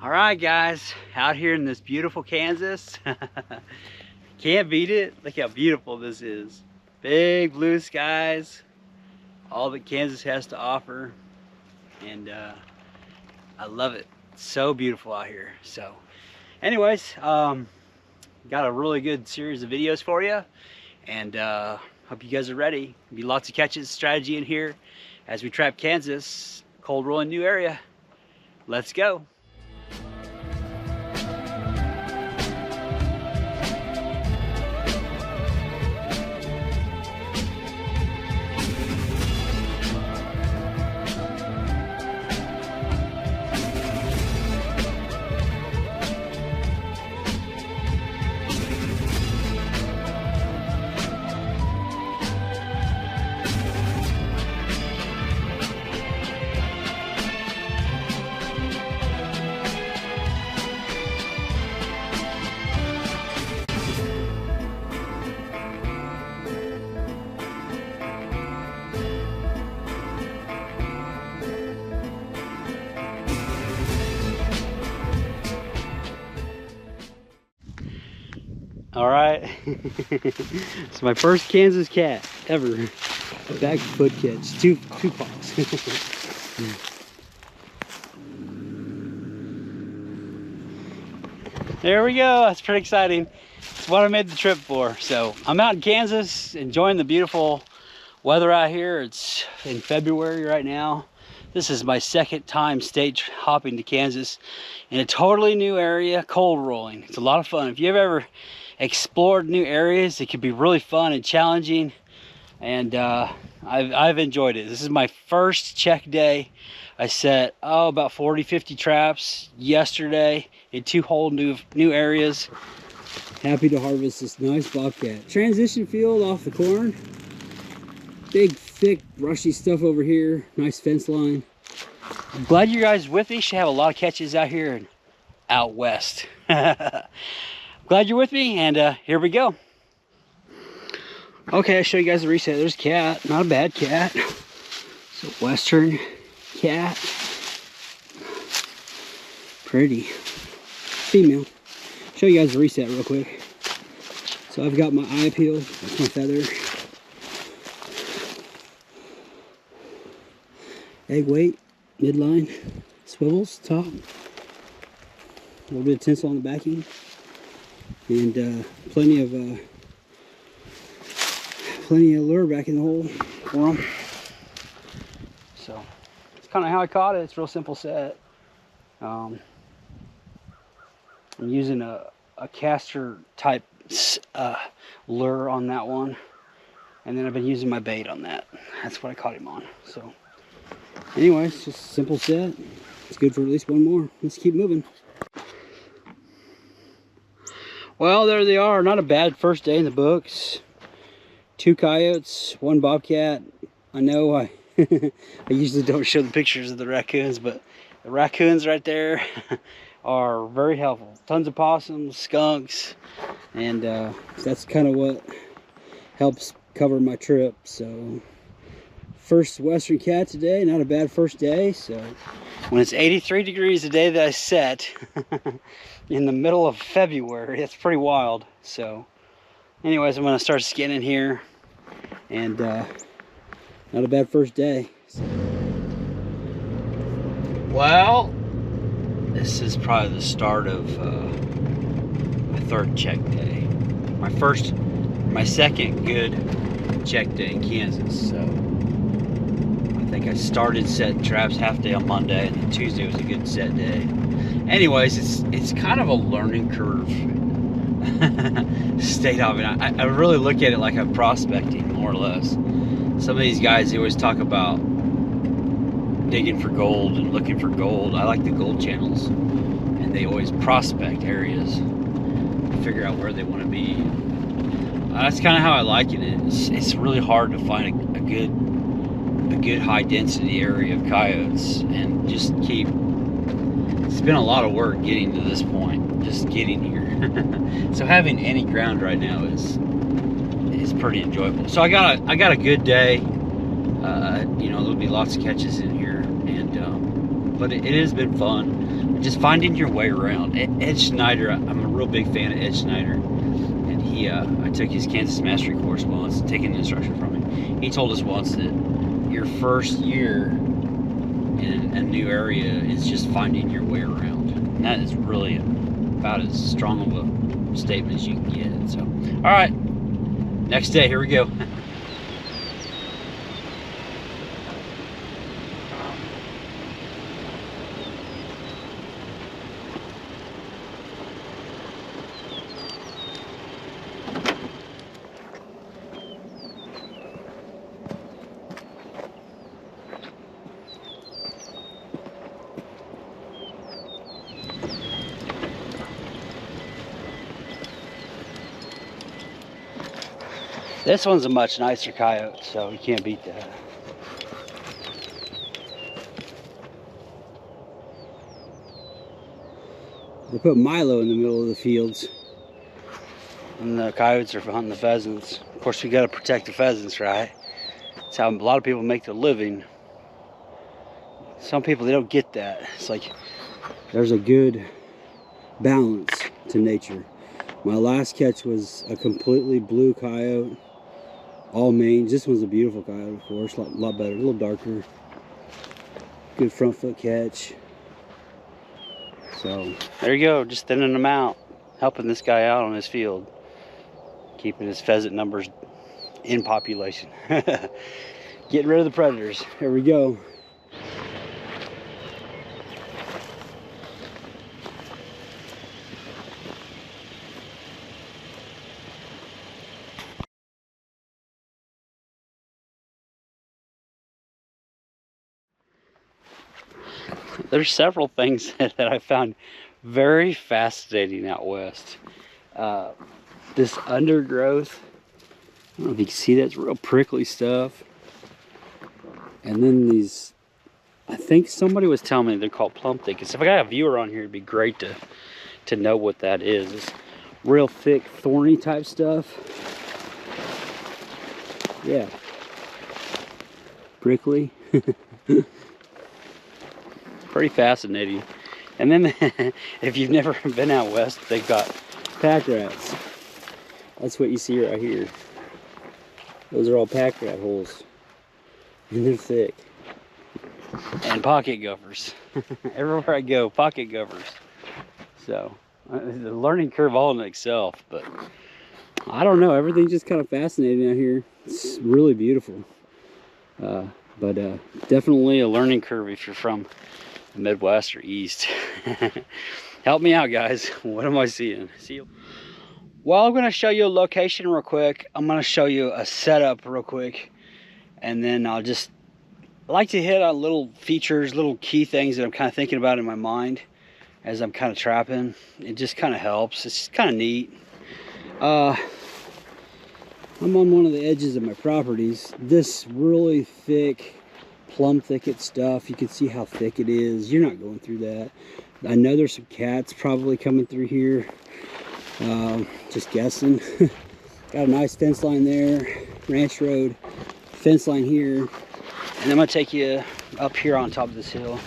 All right, guys, out here in this beautiful Kansas. Can't beat it. Look how beautiful this is. Big blue skies, all that Kansas has to offer, and I love it. It's so beautiful out here. So anyways, got a really good series of videos for you, and hope you guys are ready. Be lots of catches, strategy in here as we trap Kansas, cold rolling new area. Let's go. All right, it's my first Kansas cat ever. Back foot catch, two paws. There we go. That's pretty exciting. It's what I made the trip for. So I'm out in Kansas, enjoying the beautiful weather out here. It's in February right now. This is my second time state hopping to Kansas in a totally new area, cold rolling. It's a lot of fun. If you've ever explored new areas, it can be really fun and challenging, and I've enjoyed it. This is my first check day. I set about 40-50 traps yesterday in two whole new areas. Happy to harvest this nice bobcat. Transition field off the corn. Big thick brushy stuff over here. Nice fence line. I'm glad you guys with me. Should have a lot of catches out here and out west. Glad you're with me, and here we go. Okay, I'll show you guys the reset. There's a cat, not a bad cat. It's a western cat. Pretty. Female. Show you guys the reset real quick. So I've got my eye peeled, that's my feather. Egg weight, midline, swivels, top. A little bit of tinsel on the backing. And plenty of lure back in the hole for them. So it's kind of how I caught it. It's a real simple set. I'm using a caster type lure on that one, and then I've been using my bait on that. That's what I caught him on. So anyways, just a simple set. It's good for at least one more. Let's keep moving. Well, there they are. Not a bad first day in the books. 2 coyotes, 1 bobcat. I know I usually don't show the pictures of the raccoons, but the raccoons right there are very helpful. Tons of possums, skunks, and that's kind of what helps cover my trip. So first western cat today. Not a bad first day. So when it's 83 degrees the day that I set in the middle of February, it's pretty wild. So anyways, I'm gonna start skinning here, and not a bad first day. So. Well, this is probably the start of my 3rd check day. My second good check day in Kansas. So I think I started setting traps half day on Monday, and then Tuesday was a good set day. Anyways, it's kind of a learning curve state of it. I really look at it like I'm prospecting, more or less. Some of these guys, they always talk about digging for gold and looking for gold. I like the gold channels, and they always prospect areas to figure out where they want to be. That's kind of how I like it. It's really hard to find a good high density area of coyotes, and just keep. It's been a lot of work getting to this point, just getting here. So having any ground right now is pretty enjoyable. So I got a good day. You know, there'll be lots of catches in here, and but it has been fun. just finding your way around. Ed Schneider, I'm a real big fan of Ed Schneider, and he, I took his Kansas Mastery course once, taking instruction from him. He told us once that your first year in a new area is just finding your way around. And that is really about as strong of a statement as you can get. So, all right, next day, here we go. This one's a much nicer coyote, so you can't beat that. They put Milo in the middle of the fields, and the coyotes are hunting the pheasants. Of course, we got to protect the pheasants, right? That's how a lot of people make their living. Some people, they don't get that. It's like there's a good balance to nature. My last catch was a completely blue coyote, all mange. This one's a beautiful coyote, of course, a lot better, a little darker. Good front foot catch. So there you go, just thinning them out, helping this guy out on his field, keeping his pheasant numbers in population. Getting rid of the predators. Here we go. There's several things that I found very fascinating out west. This undergrowth, I don't know if you can see that, it's real prickly stuff. And then these, I think somebody was telling me they're called plum thickets. If I got a viewer on here, it'd be great to know what that is. It's real thick, thorny type stuff. Yeah. Prickly. Pretty fascinating. And then if you've never been out west, they've got pack rats. That's what you see right here. Those are all pack rat holes, and they're thick. And pocket gophers. Everywhere I go, pocket gophers. So the learning curve all in itself, but I don't know, everything's just kind of fascinating out here. It's really beautiful, but definitely a learning curve if you're from the Midwest or East. Help me out, guys. What am I seeing? See you. Well, I'm going to show you a location real quick. I'm going to show you a setup real quick, and then I like to hit on little features, little key things that I'm kind of thinking about in my mind as I'm kind of trapping. It just kind of helps. It's kind of neat. I'm on one of the edges of my properties. This really thick plum thicket stuff, you can see how thick it is. You're not going through that. I know there's some cats probably coming through here. Just guessing. Got a nice fence line there, ranch road, fence line here, and I'm gonna take you up here on top of this hill,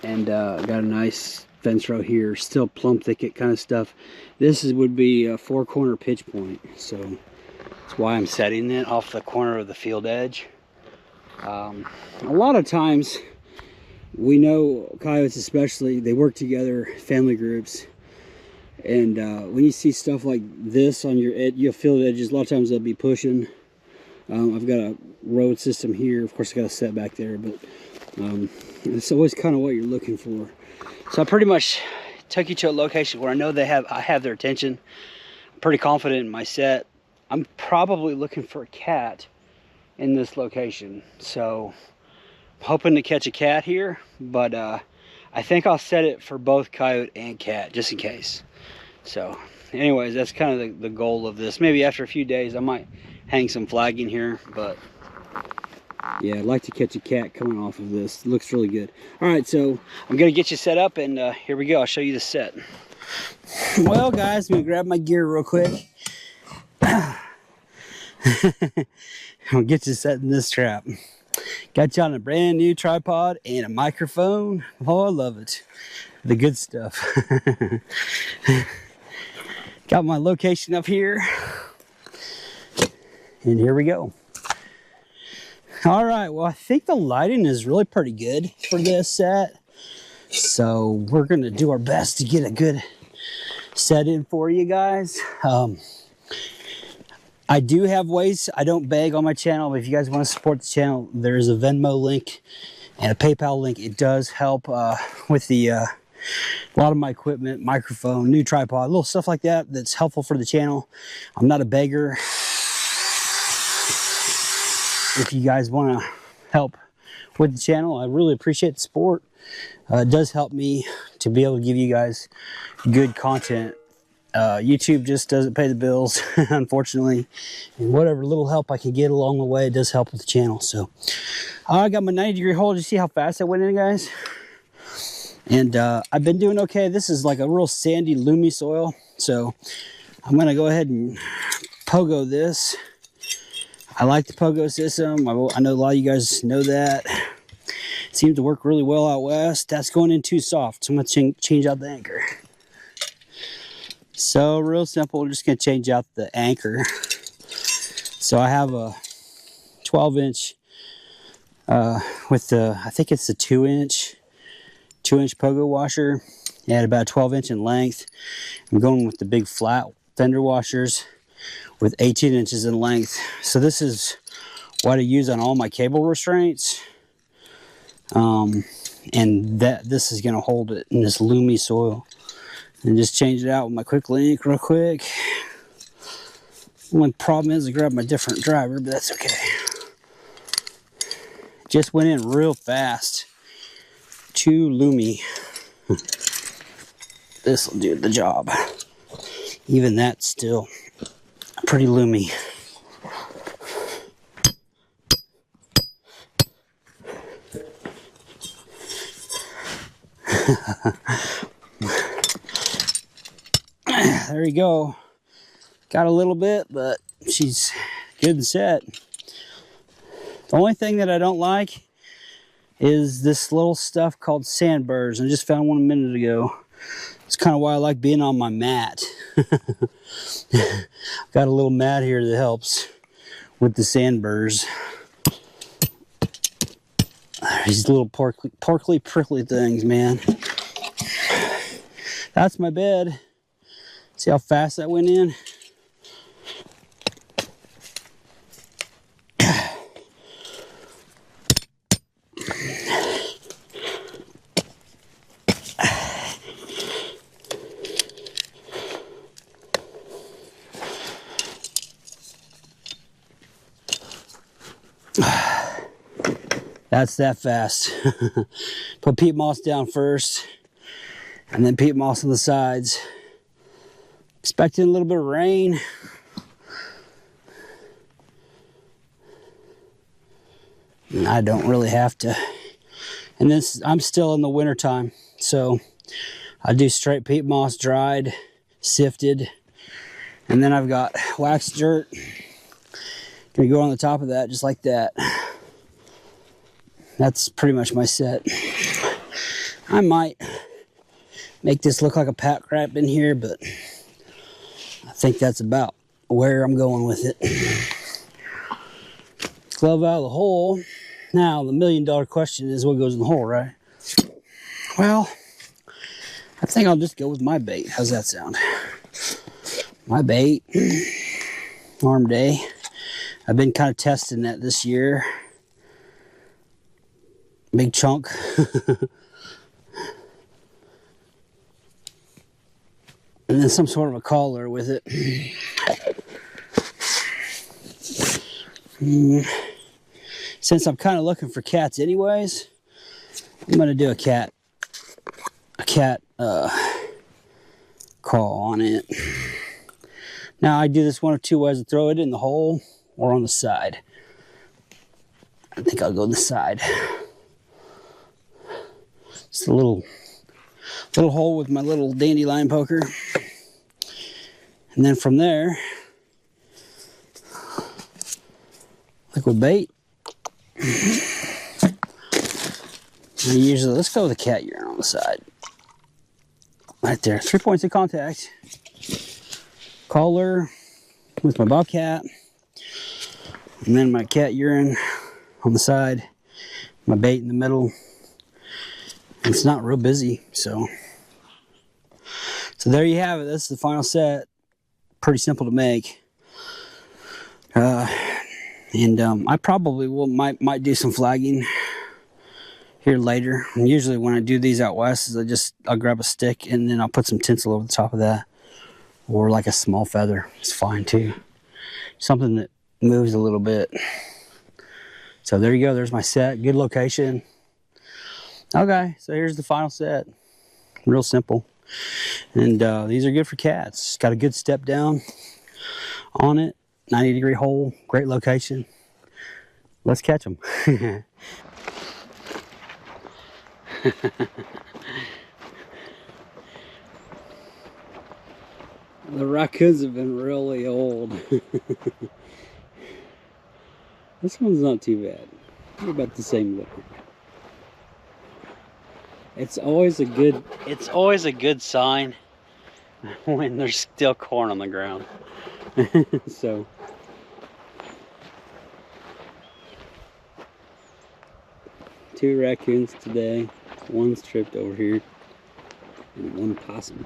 and got a nice fence row here, still plum thicket kind of stuff. This would be a 4-corner pitch point, so that's why I'm setting it off the corner of the field edge. A lot of times, we know coyotes especially, they work together, family groups, and when you see stuff like this on your field edges, a lot of times they'll be pushing. I've got a road system here, of course I got a setback there, but it's always kind of what you're looking for. So I pretty much took you to a location where I know I have their attention. I'm pretty confident in my set. I'm probably looking for a cat in this location, so I'm hoping to catch a cat here, but I think I'll set it for both coyote and cat just in case. So anyways, that's kind of the goal of this. Maybe after a few days I might hang some flagging here, but yeah, I'd like to catch a cat coming off of this. It looks really good. All right, so I'm gonna get you set up, and here we go. I'll show you the set. Well guys, I'm gonna grab my gear real quick. I'll get you set in this trap. Got you on a brand new tripod and a microphone. Oh, I love it. The good stuff. Got my location up here. And here we go. All right, well, I think the lighting is really pretty good for this set. So we're gonna do our best to get a good set in for you guys. I do have ways. I don't beg on my channel, but if you guys want to support the channel, there's a Venmo link and a PayPal link. It does help with the a lot of my equipment, microphone, new tripod, little stuff like that that's helpful for the channel. I'm not a beggar. If you guys want to help with the channel, I really appreciate the support. It does help me to be able to give you guys good content. YouTube just doesn't pay the bills, unfortunately. And whatever little help I can get along the way does help with the channel. So I got my 90-degree hole. Did you see how fast I went in, guys? And I've been doing okay. This is like a real sandy, loomy soil. So I'm going to go ahead and pogo this. I like the pogo system. I know a lot of you guys know that. It seems to work really well out west. That's going in too soft, so I'm going to change out the anchor. So real simple, we're just going to change out the anchor. So I have a 12-inch with the, I think it's the 2-inch pogo washer. At about 12-inch in length. I'm going with the big flat fender washers with 18 inches in length. So this is what I use on all my cable restraints. And this is going to hold it in this loomy soil. And just change it out with my quick link real quick. Only problem is I grabbed my different driver, but that's okay. Just went in real fast. Too loomy. This will do the job. Even that's still pretty loomy. There you go. Got a little bit, but she's good and set. The only thing that I don't like is this little stuff called sandburrs. I just found one a minute ago. It's kind of why I like being on my mat. Got a little mat here that helps with the sandburrs. These little porkly prickly things, man. That's my bed. See how fast that went in? That's that fast. Put peat moss down first, and then peat moss on the sides. Expecting a little bit of rain. And I don't really have to. And this, I'm still in the winter time, so I do straight peat moss, dried, sifted, and then I've got waxed dirt. Gonna go on the top of that just like that. That's pretty much my set. I might make this look like a pack wrap in here, but I think that's about where I'm going with it. Glove out of the hole. Now, the $1,000,000 question is what goes in the hole, right? Well, I think I'll just go with my bait. How's that sound? My bait, arm day. I've been kind of testing that this year. Big chunk. And then some sort of a collar with it. Since I'm kind of looking for cats anyways, I'm going to do a cat call on it. Now I do this one of two ways: to throw it in the hole or on the side. I think I'll go on the side. Just a little hole with my little dandelion poker. And then from there, liquid bait. And usually, let's go with the cat urine on the side. Right there, 3 points of contact. Collar with my Bobcat. And then my cat urine on the side. My bait in the middle. It's not real busy, so there you have it. This is the final set. Pretty simple to make. I probably might do some flagging here later. And usually when I do these out west, I'll grab a stick and then I'll put some tinsel over the top of that, or like a small feather. It's fine too. Something that moves a little bit. So there you go. There's my set. Good location. Okay, so here's the final set. Real simple. And these are good for cats. Got a good step down on it. 90-degree hole. Great location. Let's catch them. The raccoons have been really old. This one's not too bad. They're about the same litter. It's always a good sign when there's still corn on the ground. So two raccoons today. One's tripped over here and one possum.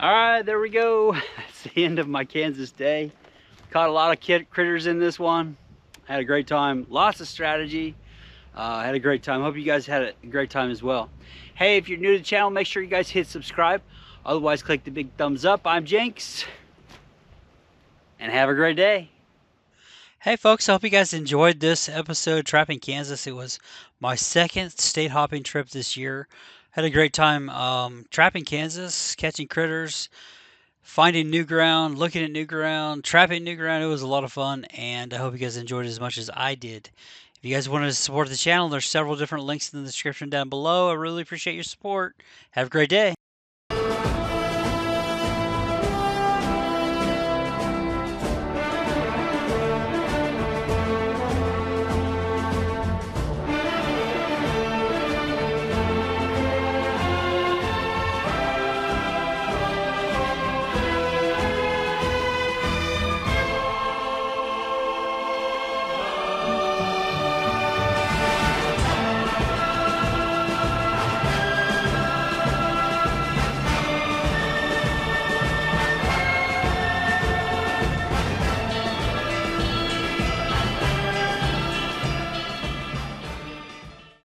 Alright, there we go. That's the end of my Kansas day. Caught a lot of critters in this one. Had a great time. Lots of strategy. Had a great time. Hope you guys had a great time as well. Hey, if you're new to the channel, make sure you guys hit subscribe. Otherwise, click the big thumbs up. I'm Jinx. And have a great day. Hey folks, I hope you guys enjoyed this episode, Trapping Kansas. It was my second state hopping trip this year. Had a great time trapping Kansas, catching critters, finding new ground, looking at new ground, trapping new ground. It was a lot of fun, and I hope you guys enjoyed it as much as I did. If you guys want to support the channel, there's several different links in the description down below. I really appreciate your support. Have a great day.